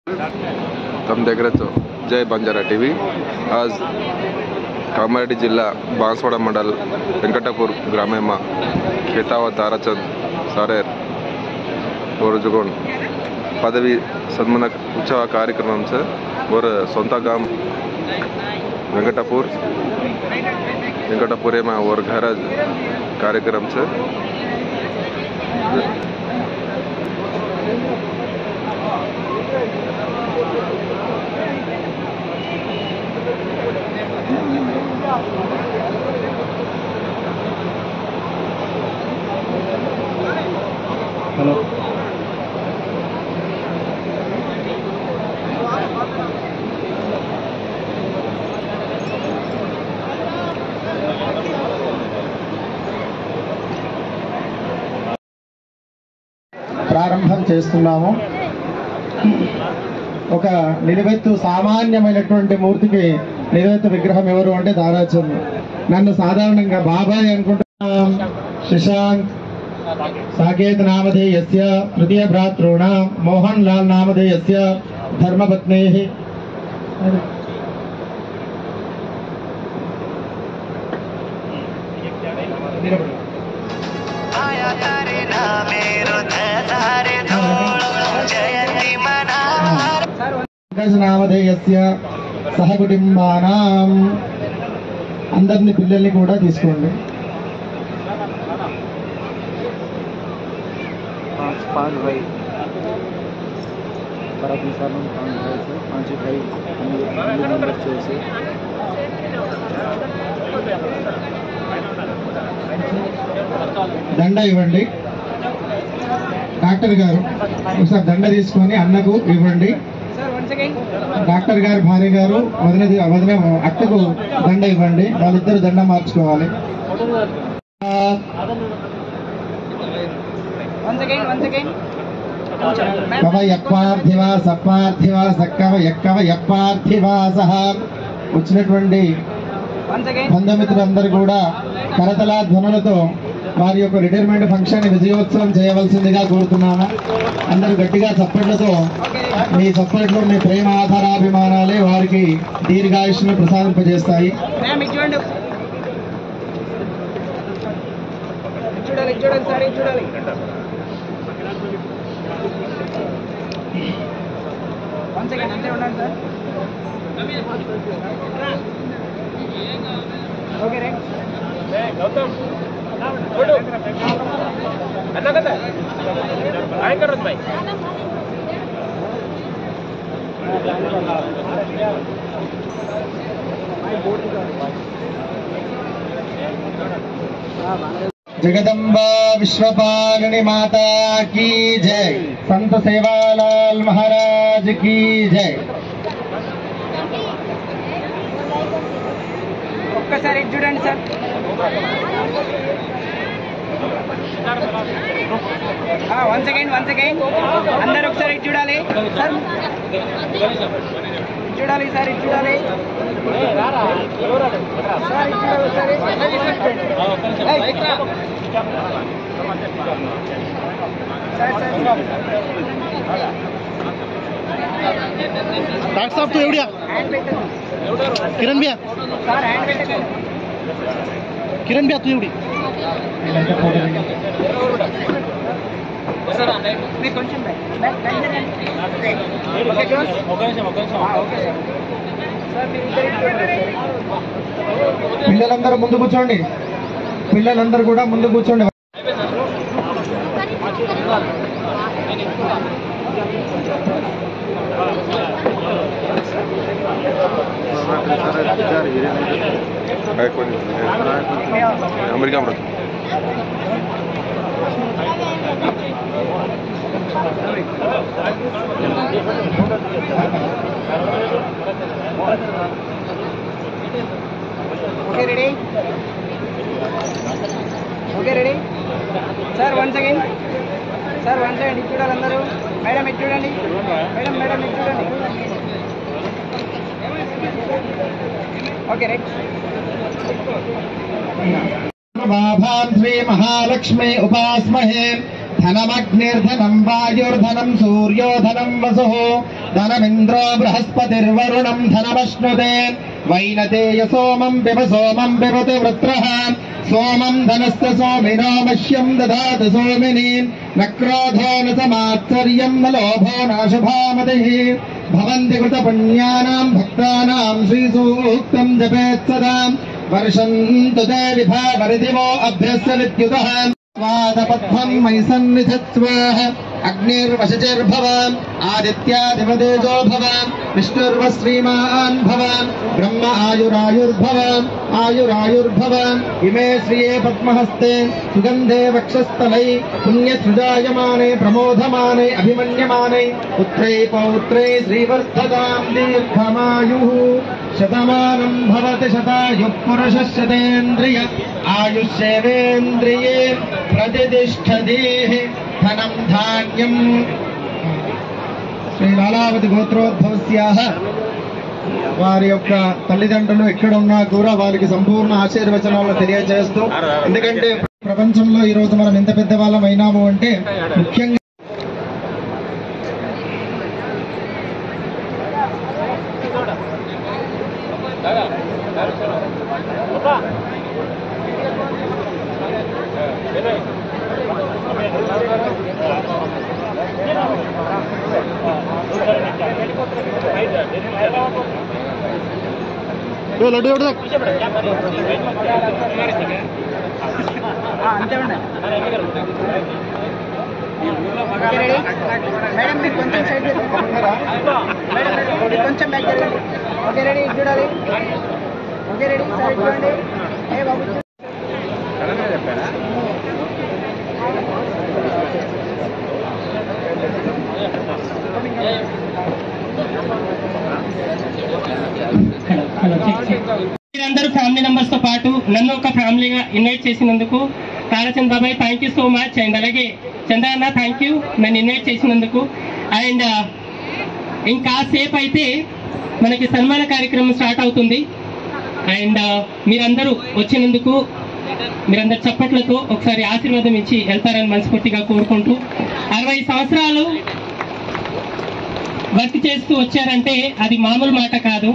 तम देख रहे हो जय बंजारा टीवी। आज कामारेड्डी जिला बांसवाड़ा मंडल वेंकटापुर ग्राम में खेतावा ताराचंद सारेर जुगोन पदवी सन्मान उत्सव कार्यक्रम से और सोंता गांव वेंकटापुर में और घर कार्यक्रम से हेलो ప్రారంభం చేస్తున్నాము। ఒక నిలువెత్తు సామాన్యమైనటువంటి మూర్తికి నిలువెత్తు విగ్రహం ఎవరు అంటే తారాచంద్। నన్ను సాధారణంగా బాబాయ్ అనుకుంటున్నాం। శశాంక్ साकेत नामधेयस्य तृतीय भ्रातॄणां मोहन लाल नामधेयस्य धर्मपत्नेः నామధేయస్య సహకుటుంబానాం అందరిని పిల్లల్ని కూడా తీసుకోండి। पाँच भाई पाँच भाई से దండ ఇవ్వండి। డాక్టర్ గారు ఒకసారి దండ తీసుకొని అన్నకు ఇవ్వండి। డాక్టర్ గారు భార్య గారు వదిన అక్కకు దండ ఇవ్వండి। వాళ్ళిద్దరు దండ మార్చుకోవాలి। కవయప్పార్థివా సప్పార్థివా సక్కవ ఎక్కవ యప్పార్థివాసః। వచ్చినటువంటి బంధుమిత్రులందరూ కూడా కరతలా ధ్వనులతో వారి యొక్క రిటైర్మెంట్ ఫంక్షన్ విజయోత్సవం చేయవలసిందిగా కోరుతున్నాము। అందరూ గట్టిగా చప్పట్లతో మీ చప్పట్లు మీ ప్రేమ ఆధారాభిమానాలే వారికి దీర్ఘాయుష్ను ప్రసాదింపజేస్తాయి। जगदम्बा विश्वपालिनी माता की जय। संत सेवालाल महाराज की जय। ఒక్కసారి చూడండి సార్। వన్స్ అగైన్ అందరూ ఒకసారి చూడాలి సార్। చూడాలి సార్, చూడాలి डॉक्टर साहब तो एवढ्या किरण भैया तू एवढी పిల్లలందరూ ముందు కూర్చోండి। పిల్లలందరూ కూడా ముందు కూర్చోండి। America okay ready sir. Once again చూడాలి అందరూ। మేడం ఇది చూడండి, మేడం ఇది చూడండి। Okay right. श्री महालक्ष्मी उपास्महे धनमग्निर्धनं वायुर्धनं सूर्यो धनं वसुः धनमिन्द्रो बृहस्पतिर्वरुणं धनमश्नुते वैनतेय सोमं पिबति वृत्रः सोमं धनस्य सोमिनो मह्यं ददातु सोमिनी न क्रोधो न समात्सर्यं न लोभो नाशुभामतिः भवन्ति कृतपुण्यानां भक्तानां श्रीसूक्तं जपेत् सदा वर्षन्तु ते विभावरिदिवो अभ्यस्य विद्युतः स्वादपद्मं मयि सन्निधत्स्व अग्निर्वशचिर्भव आदित्याधिपतेजो भव विष्णुर्व श्रीमान् भव ब्रह्म आयुरायुर्भव इमे श्रिये पद्महस्ते सुगन्धे वक्षस्थलै पुण्यसृजायमाने प्रमोदमाने अभिमन्यमाने पुत्रै पौत्रै श्रीवर्धतां दीर्घमायुः शतमानं भवति शतायुः पुरुषः शतेन्द्रिय आयुष्येवेन्द्रिये प्रतिष्ठति धनं धान्यं శ్రీ లాలావతి గోత్రోద్భవస్యాః వారి యొక్క తల్లిదండ్రులు ఎక్కడున్నా కూడా వారికి సంపూర్ణ ఆశీర్వచనాలు తెలియజేస్తూ, ఎందుకంటే ప్రపంచంలో ఈ రోజు మనం ఎంత పెద్ద వాళ్ళం అయినాము అంటే ముఖ్యంగా మేడం మీరు కొంచెం సైడ్ కొంచెం బ్యాక్ జరగండి. ఓకే రెడీ చూడాలి. ఓకే రెడీ సైడ్ చూడండి. ఏ బాబు మీరందరూ ఫ్యామిలీ మెంబర్స్ తో పాటు నన్ను ఒక ఫ్యామిలీగా ఇన్వైట్ చేసినందుకు తారాచంద్ బాబాయ్ thank you so much. And అలాగే చంద్ర అన్న థ్యాంక్ యూ నన్ను ఇన్వైట్ చేసినందుకు. అండ్ ఇంకా సేపు అయితే మనకి సన్మాన కార్యక్రమం స్టార్ట్ అవుతుంది. అండ్ మీరందరూ వచ్చినందుకు మీరందరు చప్పట్లతో ఒకసారి ఆశీర్వాదం ఇచ్చి వెళ్తారని మనస్ఫూర్తిగా కోరుకుంటూ, 60 సంవత్సరాలు వర్క్ చేస్తూ వచ్చారంటే అది మామూలు మాట కాదు.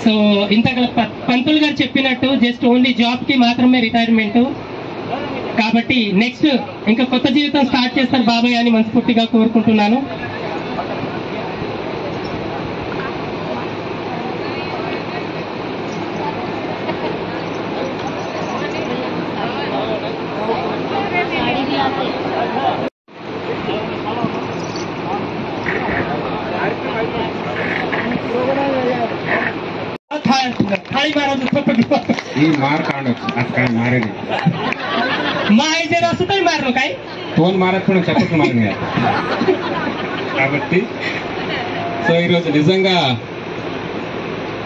సో ఇంతగా పంతులు గారు చెప్పినట్టు జస్ట్ ఓన్లీ జాబ్ కి మాత్రమే రిటైర్మెంట్ కాబట్టి నెక్స్ట్ ఇంకా కొత్త జీవితం స్టార్ట్ చేస్తారు బాబాయ్ అని మనస్ఫూర్తిగా కోరుకుంటున్నాను. मार मारे मारनो काय ఫోన్ మారకుండా చెప్పట్లు మారినాయి కాబట్టి సో ఈరోజు నిజంగా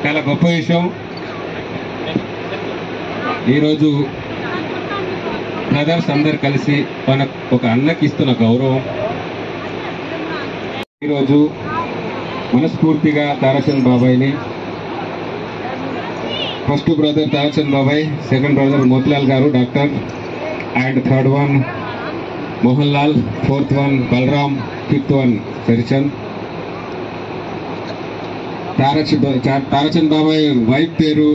చాలా గొప్ప విషయం. ఈరోజు బ్రదర్స్ అందరు కలిసి మన ఒక అన్నకి ఇస్తున్న గౌరవం. ఈరోజు మనస్ఫూర్తిగా తారాచంద్ బాబాయ్ని, ఫస్ట్ బ్రదర్ తారాచంద్ బాబాయ్, సెకండ్ బ్రదర్ మోతిలాల్ గారు doctor, and third one Mohan Lal, fourth one Balram, fifth one Sarichand. Tarachand బాబాయ్ వైఫ్ పేరు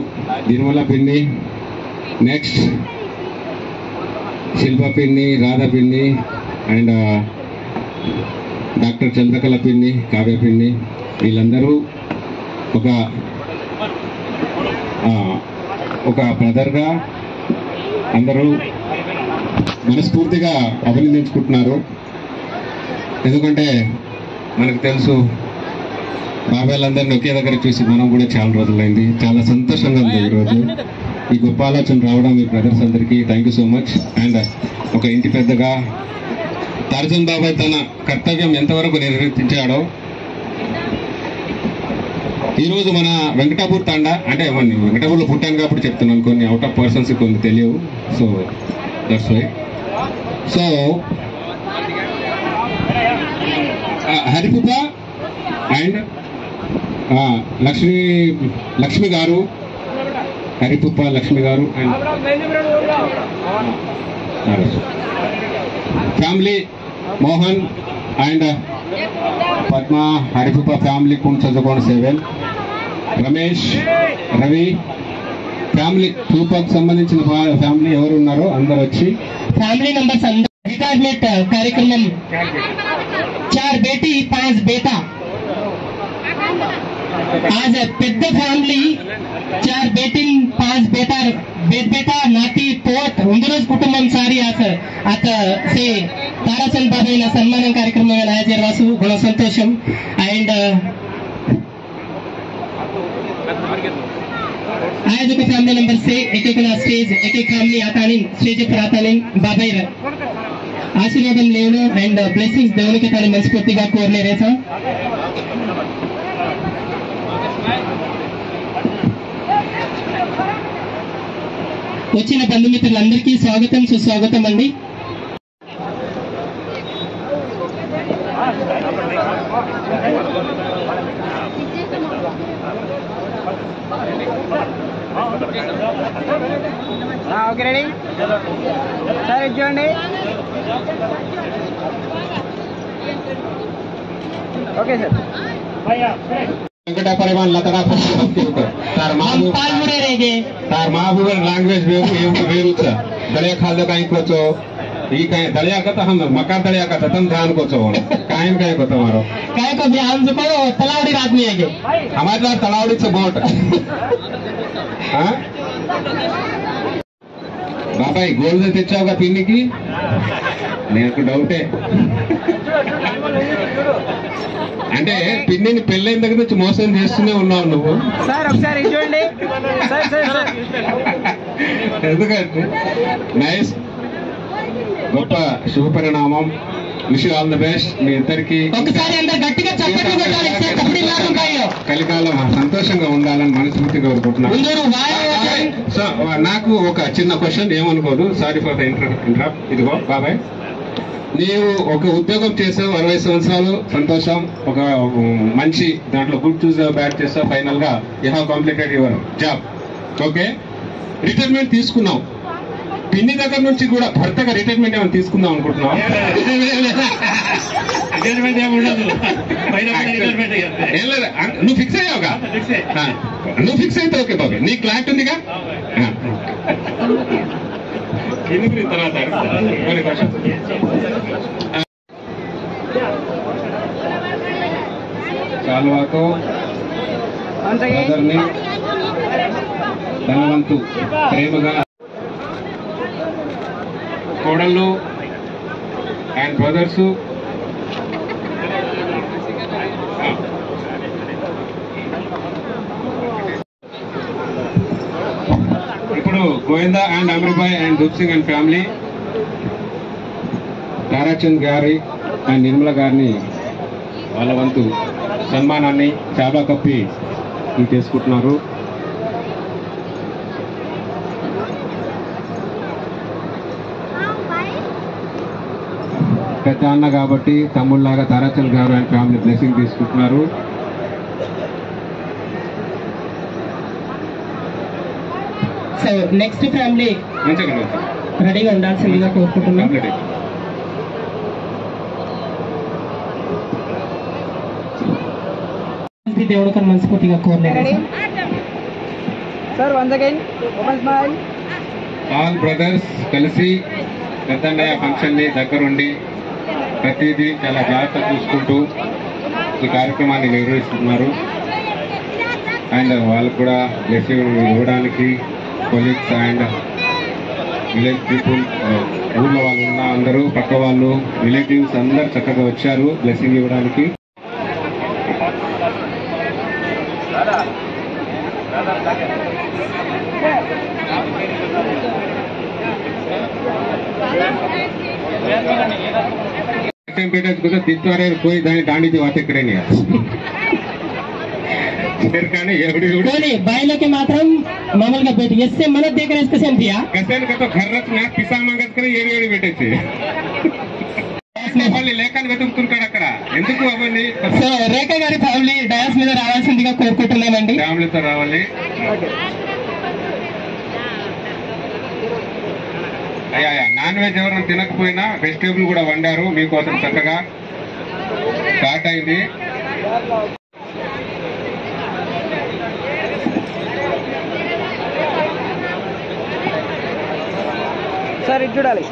నిర్మలా పిన్ని, నెక్స్ట్ శిల్పా పిన్ని, రాధా పిన్ని, అండ్ డాక్టర్ చంద్రకళ పిన్ని, కావ్య పిన్ని. వీళ్ళందరూ ఒక బ్రదర్గా అందరూ మనస్ఫూర్తిగా అభినందించుకుంటున్నారు. ఎందుకంటే మనకు తెలుసు బాబాయ్లందరినీ ఒకే దగ్గర చూసి మనం కూడా చాలా రోజులైంది. చాలా సంతోషంగా ఉంది ఈరోజు ఈ గొప్ప ఆలోచన రావడం. మీ బ్రదర్స్ అందరికీ thank you so much. And ఒక ఇంటి పెద్దగా తారాచంద్ బాబాయ్ తన కర్తవ్యం ఎంతవరకు నిర్వర్తించాడో ఈరోజు మన వెంకటాపూర్ తాండా, అంటే వెంకటాపూర్లో పుట్టాను కాబట్టి చెప్తున్నాను, కొన్ని అవుట్ ఆఫ్ పర్సన్స్ కొన్ని తెలియవు. So that's why. సో హరిపుప్ప అండ్ లక్ష్మి గారు, హరిపుప్ప లక్ష్మి గారు and family, Mohan and Padma Harikrupa family కుంచజకోణ 7, రమేష్, రవి ఫ్యామిలీ రూపాకు సంబంధించిన ఫ్యామిలీ ఎవరు ఉన్నారో అందరు వచ్చి ఫ్యామిలీ మెంబర్స్ అందరూ రిటైర్మెంట్ కార్యక్రమం 4 बेटी 5 बेटा आज పెద్ద ఫ్యామిలీ 4 बेटी 5 बेटा नाती पोट उंदरोज कुटुंबम सारी आता से ताराचंद बाबाईನ सन्मान कार्यक्रम हाजरवासु बड़ा संतोषम अंड आयोजक फैमिली नंबर से एक स्टेज एक फैमिली आता स्टेज पर आता बाबाई आशीर्वादం లేను అండ్ బ్లెస్సింగ్స్ దేవునికి తన మనస్ఫూర్తిగా కోరలేరేసా వచ్చిన బంధుమిత్రులందరికీ స్వాగతం సుస్వాగతం అండి. ఓకే రెడీ సార్ ఇది చూడండి. ఓకే సార్ వెంకట పరిమాణ లతడా तार महाबूबर लैंग्वेज वेरू दलिया खाल कहीं कोचो ई कहीं दलिया का हम मका दलिया का तम ध्यान कोचो कायन कहीं को तुम्हारो काय को ध्यान से को तलावड़ी आदमी है के हमारे पास तलावड़ी से बोट हां बाबाई गोल्ड से తెచ్చావుగా పిన్నికి నాకు డౌటే అంటే పిన్నిని పెళ్ళైన దగ్గర నుంచి మోసం చేస్తూనే ఉన్నావు నువ్వు సార్ ఒకసారి చూడండి సార్ ఎందుకంటే నైస్ గొప్ప శుభ పరిణామం wish you all the best మీ ఇద్దరికి ఒకసారి అందరూ గట్టిగా చప్పట్లు కొట్టాలి కలికాలం సంతోషంగా ఉండాలని మనస్ఫూర్తిగా కోరుకుంటున్నాను. సో నాకు ఒక చిన్న క్వశ్చన్ ఏమనుకోదు సారీ ఫర్ ద ఇంటరప్ట్. ఇదిగో బాబాయ్ నీవు ఒక ఉద్యోగం చేసావు 60 సంవత్సరాలు సంతోషం ఒక మంచి దాంట్లో గుడ్ చూసావు బ్యాడ్ చేసావు ఫైనల్ గా you have completed your job okay retirement తీసుకున్నావు పిన్ని దగ్గర నుంచి కూడా భర్తగా రిటైర్మెంట్ ఏమైనా తీసుకుందాం అనుకుంటున్నావు నువ్వు ఫిక్స్ అయ్యావుగా నువ్వు ఫిక్స్ అయితే ఓకే బాబు నీ క్లారిటీ ఉందిగా తర్వాత చాలువాతో బ్రదర్ని ధనవంతు ప్రేమగా కోడళ్ళు అండ్ బ్రదర్స్ ఇప్పుడు Govinda and Amirbhai and Dhoop Singh and family Tarachand గారి అండ్ నిర్మల గారిని వాళ్ళ వంతు సన్మానాన్ని చాబా కప్పి చేసుకుంటున్నారు. పెద్ద అన్న కాబట్టి తమ్ముళ్ళలాగా తారాచంద్ గారు అండ్ ఫ్యామిలీ బ్లెస్సింగ్ తీసుకుంటున్నారు. సో నెక్స్ట్ ఫ్యామిలీ రెడీగా ఉండాల్సిందిగా కోరుకుంటున్నాం. దేవుడికి మనస్ఫూర్తిగా కోరలేదు sir once again open smile. All brothers కలిసి పెద్దన్నయ్య ఫంక్షన్ ని దగ్గరుండి ప్రతిదీ చాలా జాగ్రత్త చూసుకుంటూ ఈ కార్యక్రమాన్ని నిర్వహిస్తున్నారు. అండ్ వాళ్ళు కూడా బ్లెస్సింగ్ ఇవ్వడానికి కొలీగ్స్ అండ్ విలేజ్ పీపుల్ ఊళ్ళో వాళ్ళు ఉన్న అందరూ పక్క వాళ్ళు రిలేటివ్స్ అందరు చక్కగా వచ్చారు బ్లెస్సింగ్ ఇవ్వడానికి. తిత్వారే పోయి దాన్ని దాండికి వాతెక్కడని కానీ బాయిలోకి మాత్రం మామూలుగా పెట్టి ఎస్తే మన దగ్గర పిసా మంగస్కరే ఏడు పెట్టేసి లేఖను వెతుకుతుంటాడు అక్కడ ఎందుకు అవన్నీ. సో రేఖ గారి ఫ్యామిలీ డయాస్ మీద రావాల్సిందిగా కోరుకుంటున్నామండి. ఫ్యామిలీతో రావాలి. అయ్యా నాన్ వెజ్ ఎవరైనా తినకపోయినా వెజిటేబుల్ కూడా వండారు మీకోసం చక్కగా స్టార్ట్ అయింది. సార్ ఇటు చూడాలి.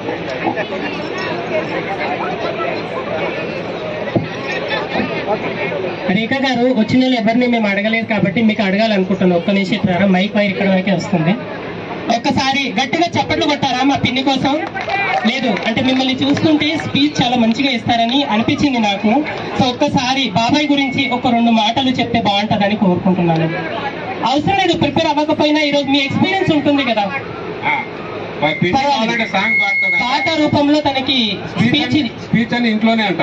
రేఖా గారు వచ్చిన వాళ్ళు ఎవరిని మేము అడగలేదు కాబట్టి మీకు అడగాలనుకుంటున్నాను. ఒక్క నిమిషం ఇట్లా మైక్ వైర్ ఇక్కడ వరకే వస్తుంది. ఒక్కసారి గట్టిగా చప్పట్లు కొట్టారా మా పిన్ని కోసం? లేదు అంటే మిమ్మల్ని చూస్తుంటే స్పీచ్ చాలా మంచిగా ఇస్తారని అనిపించింది నాకు. సో ఒక్కసారి బాబాయ్ గురించి ఒక 2 మాటలు చెప్తే బాగుంటుందని కోరుకుంటున్నాను. అవసరం లేదు, ప్రిపేర్ అవ్వకపోయినా ఈరోజు మీ ఎక్స్పీరియన్స్ ఉంటుంది కదా, సాంగ్ పాడుతుందా? పాట రూపంలో తనకి స్పీచ్ అని ఇంట్లోనే అంట.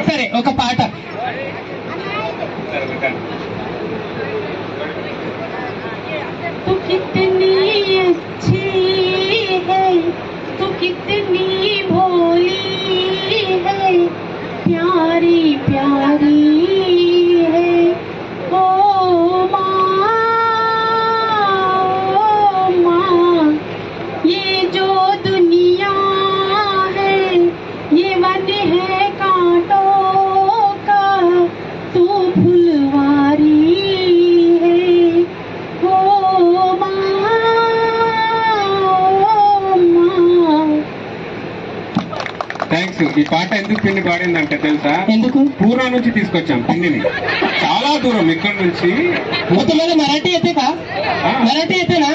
సరే ఒక పాట. तू कितनी अच्छी है, तू कितनी भोली है, प्यारी प्यारी है ओ माँ, ये जो दुनिया है ये वन है कांटों का, तू फुलवारी है ओ థ్యాంక్స్. ఈ పాట ఎందుకు పిన్ని పాడిందంటే తెలుసా? ఎందుకు? పూర్వం నుంచి తీసుకొచ్చాం పిన్నిని, చాలా దూరం ఇక్కడ నుంచి. तुम्हाला मराठी येते का? मराठी येते ना?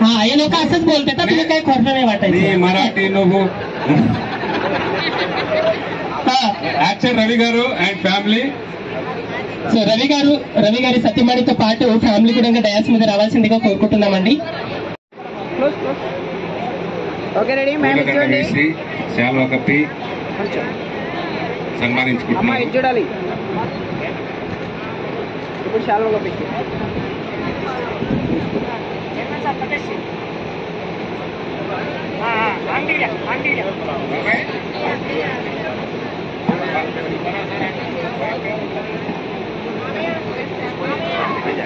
हाँ, ये लोग असंच बोलते तर तुम्ही काही खोटं नाही నీ वाटायचं. మరాఠీ నువ్వు. యాక్టర్ రవి గారు అండ్ ఫ్యామిలీ. సో రవి గారి సత్యమణితో పాటు ఫ్యామిలీ కూడా డయాస్ మీద రావాల్సిందిగా కోరుకుంటున్నామండి. ఓకే రెడీ మ్యామ్ ఇటు చూడండి. వేసి శాల్వా కప్పి అమ్మా సన్మానించుకుంటున్నాం. ఇటు చూడాలి. ఇప్పుడు శాల్వా కప్పించు.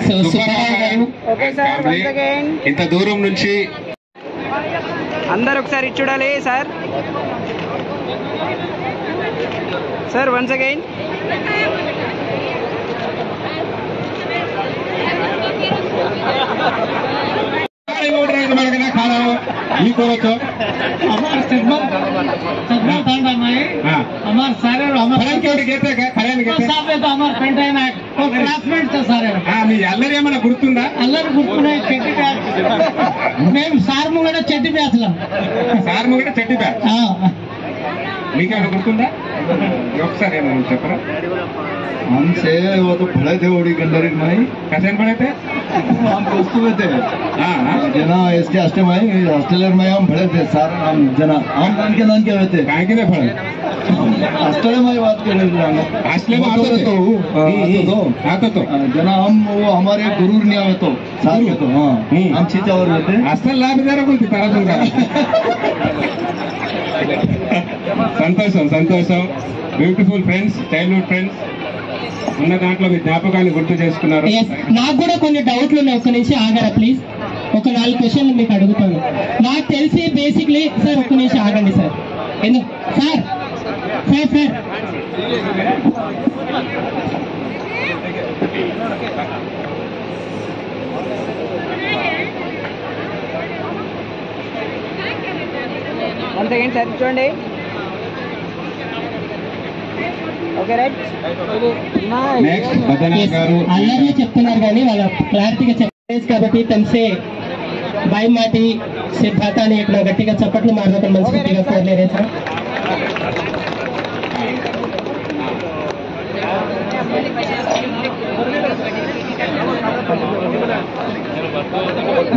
సో సుబ్బారావు గారు ఓకే సార్ వన్స్ అగైన్ ఇంత దూరం నుంచి అందరు ఒకసారి ఇటు చూడాలి సార్. Sir once again. మీ అల్లరి ఏమన్నా గుర్తుందా? అల్లరి గుర్తున్నాయి. చెట్టి బ్యాచ్ మేము సార్ ముంగడ చెట్టి బ్యాచ్లం. సార్ కూడా చెట్టి బ్యాచ్. మీకేమైనా గుర్తుందా? ఒకసారి ఏమన్నా చెప్పరా? हमसे वो तो भले थे ओडी गंडरी माई कैसे पढ़े थे? हम दोस्तों में थे हाँ जना इसके हस्ते माई हॉस्टेलर में हम भले थे सर. हम जना हम नान के हुए थे कहाँ के थे पढ़े? हॉस्टेल में बात कर रहे थे. हॉस्टल में आते तो जना हम वो हमारे गुरु नहीं आवे तो साथ में तो हाँ हम चीचा और थे हॉस्टल लाभ दे रहा बोलती तारा तुमका. సంతోషం సంతోషం. బ్యూటిఫుల్ ఫ్రెండ్స్, చైల్డ్హుడ్ ఫ్రెండ్స్ ఉన్న దాంట్లో మీ జ్ఞాపకాన్ని గుర్తు చేసుకున్నారు. నాకు కూడా కొన్ని డౌట్లు ఉన్నాయి. ఒక్క నిమిషం ఆగారా ప్లీజ్? ఒక 4 క్వశ్చన్లు మీకు అడుగుతాను. నాకు తెలిసి బేసిక్లీ సార్ ఒక్క నిమిషం ఆగండి సార్. ఎందుకు sir? Sir sir once again sir చూడండి. Okay right. నెక్స్ట్ బదనా గారు అందరూ చెప్తున్నారు కానీ వాళ్ళ క్లారిటీగా చెప్పలేదు కాబట్టి తనసే బాయ్ మాటి సిద్ధార్థాన్ని ఇక్కడ గట్టిగా చప్పట్లు మాట్లాడటం మనస్ఫూర్తిగా కోరలేదే సార్.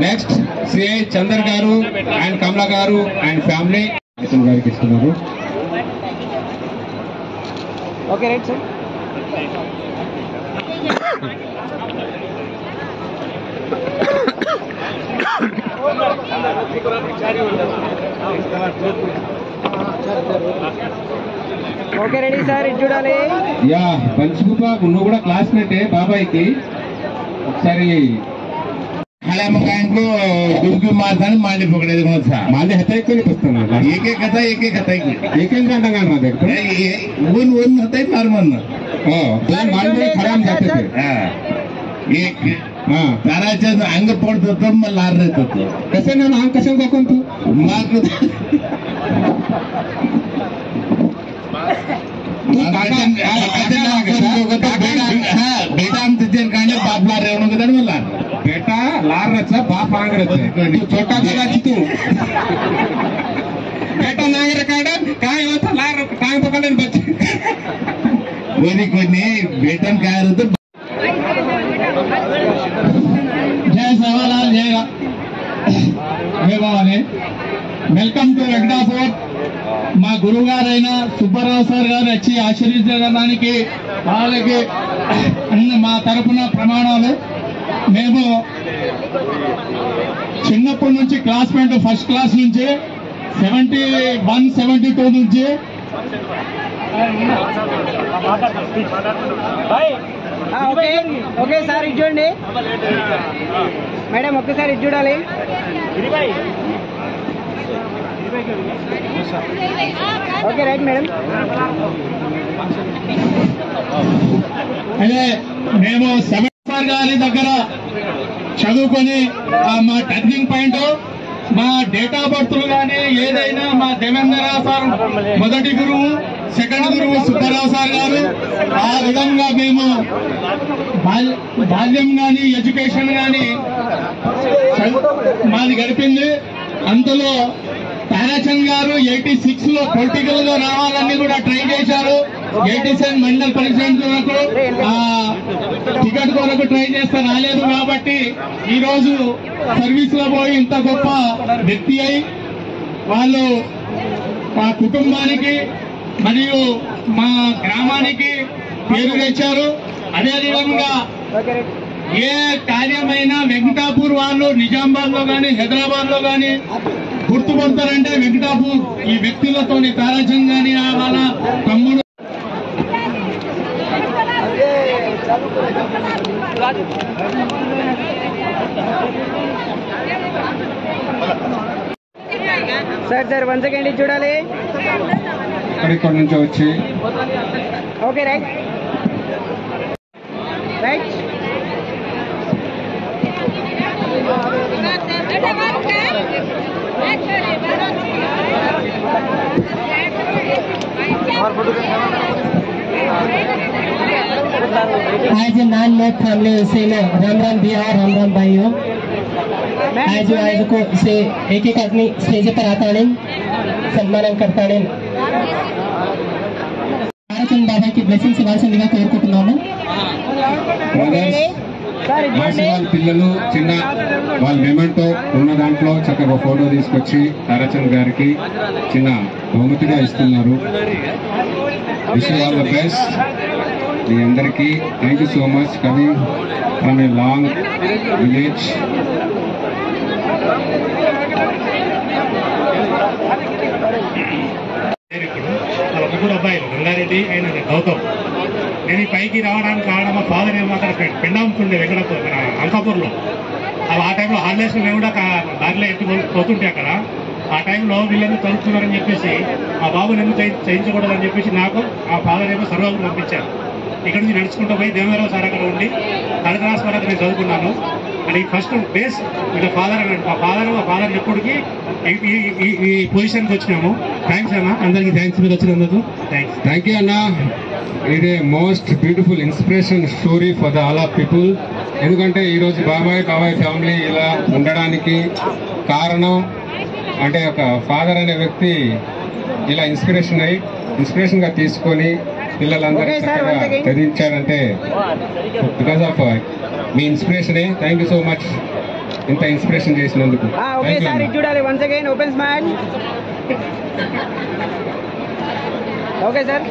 నెక్స్ట్ సిఐ చందర్ గారు అండ్ కమలా గారు అండ్ ఫ్యామిలీ గారికి ఇస్తున్నారు. Okay right sir. Okay ready sir ఇటు చూడాలి. యా పంచుబాబు నువ్వు కూడా క్లాస్మేటే బాబాయ్కి. ఒకసారి खाल्या मकान को डुबकी मारता मांडी पकड़े मांडी हताई को नहीं एक एक हताई एक घंटा गान मार ऊन हताई मार मन मांडी खराब जाते थे एक ताराच्या अंग पडत होतं मग लार येत होतं कसं ना अंग कसं दाखवून तू मग बेटा आमच्या कांडे बाप लार येऊ नका मला बेटा लार रचा बाप आंगरच छोटा जगाची तू बेटा नांगर काढत काय होतं लार टांग पकडून बच्चे कोणी बेटन काय होतं जय सेवालाल जय भवानी వెల్కమ్ టు వెంకటాపూర్ మా గురువు గారైన సుబ్బారావు సార్ గారు వచ్చి ఆశీర్వదించడానికి వాళ్ళకి మా తరపున ప్రమాణాలు మేము చిన్నప్పటి నుంచి క్లాస్మేట్ ఫస్ట్ క్లాస్ నుంచి 71, 72 నుంచి ఓకే ఓకే సార్ ఇది చూడండి మేడం ఒక్కసారి ఇది చూడాలి ఓకే రైట్ మేడం అదే మేము సార్ గారి దగ్గర చదువుకొని మా టర్నింగ్ పాయింట్ మా డేట్ ఆఫ్ బర్త్లు కానీ ఏదైనా మా దేవేంద్ర సార్ మొదటి గురువు సెకండ్ గురువు సుబ్బారావు సార్ గారు ఆ విధంగా మేము బాల్యం కానీ ఎడ్యుకేషన్ కానీ మాది గడిపింది. అందులో తారాచంద్ గారు 86 లో పొలిటికల్ గా రావాలని కూడా ట్రై చేశారు. 87 మండల్ ప్రెసిడెంట్ వరకు టికెట్ కొరకు ట్రై చేస్తే రాలేదు. కాబట్టి ఈ రోజు సర్వీస్ లో పోయి ఇంత గొప్ప వ్యక్తి అయి వాళ్ళు మా కుటుంబానికి మరియు మా గ్రామానికి పేరు తెచ్చారు. అదేవిధంగా ఏ కార్యమైనా వెంకటాపూర్ వాళ్ళు నిజామాబాద్ లో కానీ హైదరాబాద్ లో కానీ గుర్తుపడతారంటే వెంకటాపూర్ ఈ వ్యక్తులతోని తారాచంద్ గాని వాళ్ళ తమ్ముడు సార్ 1 సెకండ్ చూడాలి. ఇక్కడ నుంచి వచ్చి ఓకే రైట్ రైట్ आज नान लोग फैमिली से राम राम भैया राम राम भाइयों आज आज को से एक एक आदमी स्टेज पर आता सम्मान करता తారాచంద్ బాబా की బ్లెస్సింగ్స్ ఇవ్వాల్సిందిగా కోరుకుంటున్నాము. వాళ్ళ పిల్లలు చిన్న వాళ్ళ మెమెంటో ఉన్న దాంట్లో చక్కగా ఫోటో తీసుకొచ్చి తారాచంద్ గారికి చిన్న బహుమతిగా ఇస్తున్నారు. Wish all the best. మీ అందరికీ thank you so much coming from a long village. వాళ్ళ ముగ్గురు అబ్బాయిలు రంగారెడ్డి అయిన గౌతమ్. నేను ఈ పైకి రావడానికి కారణం మా ఫాదర్ ఏమో అక్కడ పెండాముతుండే వెంకటపూర్ అంకాపూర్లో. ఆ టైంలో హాలిడేస్ మేము కూడా దారిలో ఎత్తి పోతుంటే అక్కడ ఆ టైంలో వీళ్ళని చదువుతున్నారని చెప్పేసి ఆ బాబుని ఎందుకు చేయించకూడదని చెప్పేసి నాకు ఆ ఫాదర్ ఏమో సర్వాలు పంపించారు. ఇక్కడ నుంచి నడుచుకుంటూ పోయి దేవేంద్రరావు సార్ అక్కడ ఉండి థర్డ్ క్లాస్ వరకు నేను చదువుకున్నాను. అండ్ ఈ ఫస్ట్ బేస్ వీళ్ళ ఫాదర్ అన్నాడు. మా ఫాదర్ ఎప్పటికీ ఈ పొజిషన్కి వచ్చినాము. థ్యాంక్స్ అన్న, అందరికీ థ్యాంక్స్ మీరు వచ్చినందుకు థ్యాంక్స్. థ్యాంక్ యూ అన్న. ఇది most beautiful inspiration story for the all of people. ఎందుకంటే ఈరోజు బాబాయ్ ఫ్యామిలీ ఇలా ఉండడానికి కారణం అంటే ఒక ఫాదర్ అనే వ్యక్తి ఇలా ఇన్స్పిరేషన్ గా తీసుకొని పిల్లలందరూ చక్కగా చదివించారంటే బికాస్ ఆఫ్ మీ ఇన్స్పిరేషనే. థ్యాంక్ యూ సో మచ్ ఇంత ఇన్స్పిరేషన్ చేసినందుకు. ఓకే సార్ ఇది చూడాలి. Once again open smile. Okay sir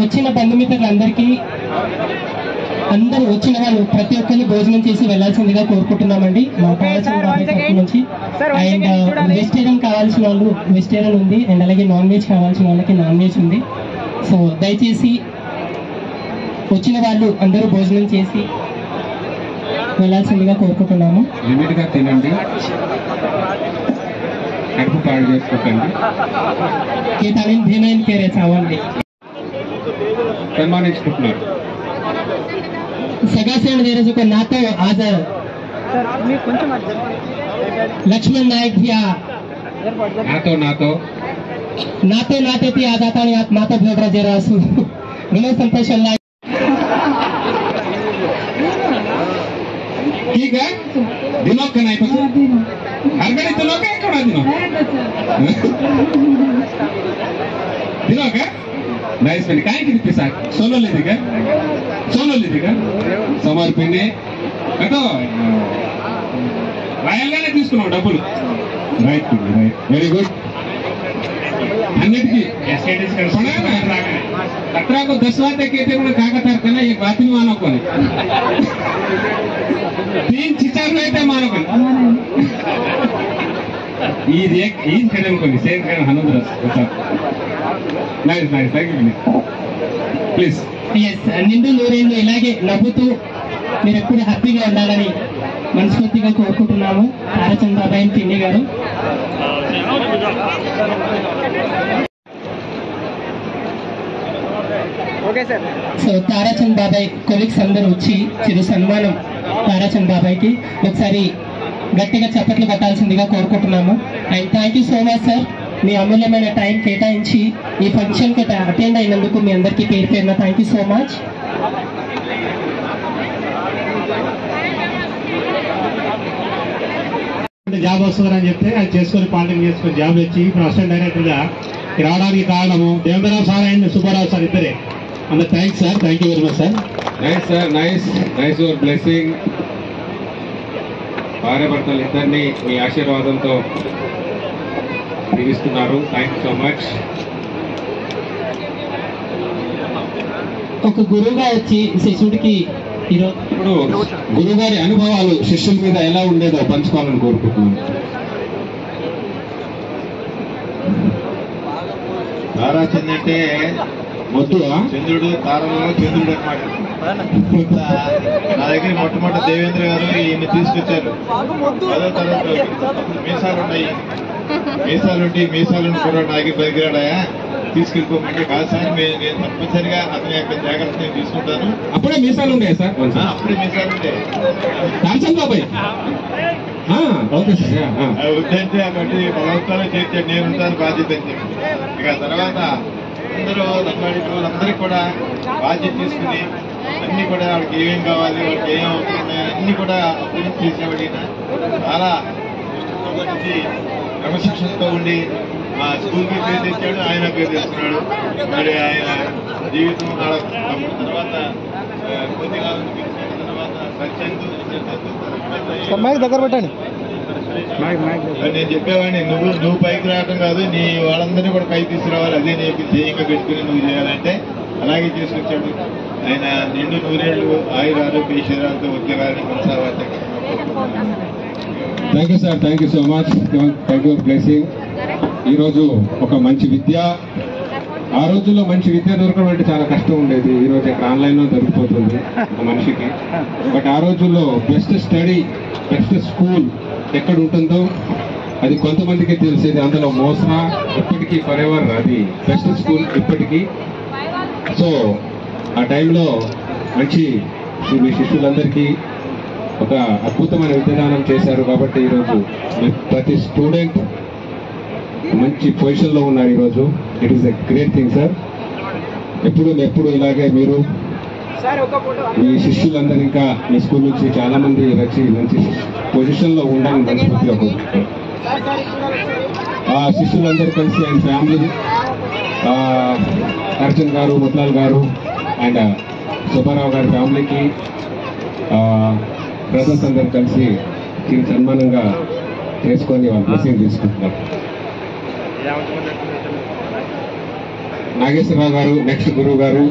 వచ్చిన బంధుమిత్రులందరికీ అందరూ వచ్చిన వాళ్ళు ప్రతి ఒక్కరిని భోజనం చేసి వెళ్లాల్సిందిగా కోరుకుంటున్నామండి మా తారచంద్ బాబాయ్ తరఫు నుంచి. అండ్ వెజిటేరియన్ కావాల్సిన వాళ్ళు వెజిటేరియన్ ఉంది, అండ్ అలాగే నాన్ వెజ్ కావాల్సిన వాళ్ళకి నాన్ వెజ్ ఉంది. సో దయచేసి వచ్చిన వాళ్ళు అందరూ భోజనం చేసి వెళ్ళాల్సిందిగా కోరుకుంటున్నాము. లిమిట్ గా తినండి, కడుపు పాడు చేసుకోకండి. సన్మానించుకుంటున్నారు. सगा से मेरे को नातो आज लक्ष्मण नायक भी नातो ती आज आता माता भेट जरा असू म्हणून संतोष ठीक है. दिनों का नहीं पता हर घड़ी दिनों का कौन दिनों का नाइस में काय किती पैसा सोनो लेते का సమర్పిణి ఏదో రాయల్గానే తీసుకున్నాం డబ్బులు. Right right very good. అన్నిటికీ अठारह को 10 बार तक कहते हैं कागतार करना एक बात नहीं मानो को 3 चिचार रहते मानो को ఈ కదం కొన్ని సేమ్ కదం హనుద్రస్ nice nice thank you please. Yes నిండు నూరేళ్ళు ఇలాగే నవ్వుతూ మీరు ఎప్పుడు హ్యాపీగా ఉండాలని మనస్ఫూర్తిగా కోరుకుంటున్నాము. తారచంద్ బాబాయ్ పిన్ని గారు. సో తారాచంద్ బాబాయ్ కొలీగ్స్ అందరూ వచ్చి చిరు సన్మానం తారాచంద్ బాబాయ్కి ఒకసారి గట్టిగా చప్పట్లు కొట్టాల్సిందిగా కోరుకుంటున్నాము. And thank you so much sir, మీ అమూల్యమైన టైం కేటాయించి ఈ ఫంక్షన్ కి అటెండ్ అయినందుకు మీ అందరికీ పేరు పేరున thank you so much. Job వస్తుందని చెప్తే అది చేసుకొని పాలిటింగ్ చేసుకొని జాబ్ వచ్చి ఇప్పుడు అసిస్టెంట్ డైరెక్టర్ గా రావడానికి కారణము Devendrarao sir and Subbarao sir ఇద్దరే. అందరు thanks sir, thank you very much sir. Nice sir, nice nice your blessing. భార్య భర్తలు ఇద్దరిని మీ ఆశీర్వాదంతో దీవిస్తున్నారు. Thank you so much. ఒక గురువుగా వచ్చి శిష్యుడికి ఈరోజు ఇప్పుడు గురువు గారి అనుభవాలు శిష్యుల మీద ఎలా ఉండేదో పంచుకోవాలని కోరుకుంటున్నాను. తారాచంద్ అంటే మొద్దు చంద్రుడు, తారలలో చంద్రుడు అనమాట. నా దగ్గర మొట్టమొదటి దేవేంద్ర గారు ఈయన్ని తీసుకొచ్చారు. 10వ తరగతి మీసాలుండి కూడా నా దగ్గర పనికిరాడాయా తీసుకెళ్ళిపోమంటే కాదు సార్, నేను తప్పనిసరిగా అతని యొక్క జాగ్రత్త నేను తీసుకుంటాను. అప్పుడే మీసాలు ఉండేవి సార్? అప్పుడే మీసాలుండే వద్దంటే అటువంటి బలవత్తాలు చేర్చాడు, నేను ఉంటాను బాధ్యత అని చెప్పి. ఇక తర్వాత అందరూ రంగాడికి కూడా బాధ్యత తీసుకుని అన్ని కూడా వాళ్ళకి ఏమేం కావాలి, వాళ్ళకి ఏం అవుతున్నాయి అన్ని కూడా అభివృద్ధి చేసేవాడి చాలా ఇష్టంతో క్రమశిక్షణతో ఉండి ఆ స్కూల్కి పేరు తెచ్చాడు, ఆయన పేరు తెస్తున్నాడు. మరి ఆయన జీవితం తర్వాత కొద్దిగా తర్వాత దగ్గర పెట్టండి. నేను చెప్పేవాడిని, నువ్వు పైకి రావడం కాదు, నీ వాళ్ళందరినీ కూడా పైకి తీసుకురావాలి, అదే నీకు ధ్యేయంగా పెట్టుకుని నువ్వు చేయాలంటే అలాగే చేసుకొచ్చాడు. ఆయన నిండు 100 ఏళ్ళు ఆయుర ఆరోగ్య ఈశ్వరాలతో ఉద్యోగాన్ని కొనసాగాలి. Thank you sir, thank you so much, thank you blessing. ఈరోజు ఒక మంచి విద్య, ఆ రోజుల్లో మంచి విద్య దొరకడం అంటే చాలా కష్టం ఉండేది. ఈ రోజు ఇక్కడ ఆన్లైన్లో దొరికిపోతుంది ఒక మనిషికి. బట్ ఆ రోజుల్లో బెస్ట్ స్టడీ, బెస్ట్ స్కూల్ ఎక్కడ ఉంటుందో అది కొంతమందికి తెలిసేది. అందులో మోసనా ఇప్పటికీ ఫర్ ఎవర్ అది బెస్ట్ స్కూల్ ఇప్పటికీ. సో ఆ టైంలో మంచి మీ శిష్యులందరికీ ఒక అద్భుతమైన విద్యాదానం చేశారు. కాబట్టి ఈరోజు ప్రతి స్టూడెంట్ మంచి పొజిషన్లో ఉన్నారు ఈరోజు. It is a great thing sir. ఎప్పుడు ఇలాగే మీరు మీ శిష్యులందరూ ఇంకా మీ స్కూల్ నుంచి చాలా మంది వచ్చి మంచి పొజిషన్లో ఉండాలని మనస్ఫూర్తిగా కోరుకుంటున్నాను. ఆ శిష్యులందరూ కలిసి ఆయన ఫ్యామిలీ, అర్జున్ గారు, ముత్లాల్ గారు అండ్ సుబ్బారావు గారి ఫ్యామిలీకి బ్రదర్స్ అందరూ కలిసి చిన్న సన్మానంగా చేసుకొని వాళ్ళ బ్లెస్సింగ్ తీసుకుంటున్నారు. నాగేశ్వరరావు గారు, నెక్స్ట్ గురువు గారు